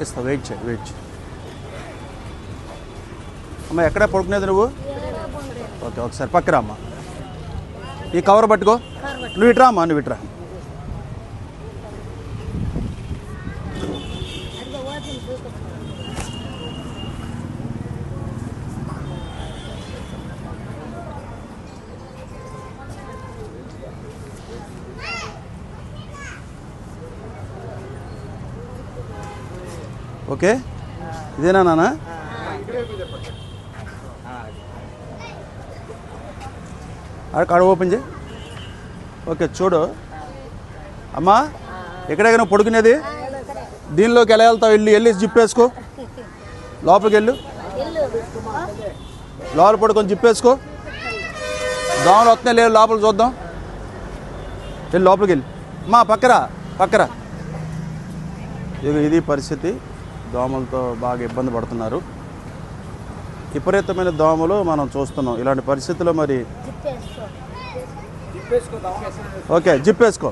ఇస్తా, వెయిట్ చేయి, వెయిట్ చేయి. అమ్మ ఎక్కడే పడుకునేది నువ్వు? ఓకే, ఒకసారి పక్కరా అమ్మ. ఈ కవర్ పట్టుకో. నువ్వు ఇట్రా అమ్మా, నువ్వు ఇట్రా. ఓకే, ఇదేనా నాన్న? కాడ ఓపెన్ చేయి. ఓకే, చూడు అమ్మా, ఎక్కడెక్కడ పడుకునేది? దీనిలోకి ఎలా వెళ్తావు? వెళ్ళి జిప్పేసుకో, లోపలికి వెళ్ళు, లోపల పడుకొని జిప్పేసుకో. దోమలు వస్తున్నాయి లేదు, లోపల చూద్దాం. వెళ్ళి లోపలికి వెళ్ళి. అమ్మా పక్కరా. ఇది పరిస్థితి. దోమలతో బాగా ఇబ్బంది పడుతున్నారు. విపరీతమైన దోమలు మనం చూస్తున్నాం. ఇలాంటి పరిస్థితుల్లో మరి ఓకే జిప్పేసుకో.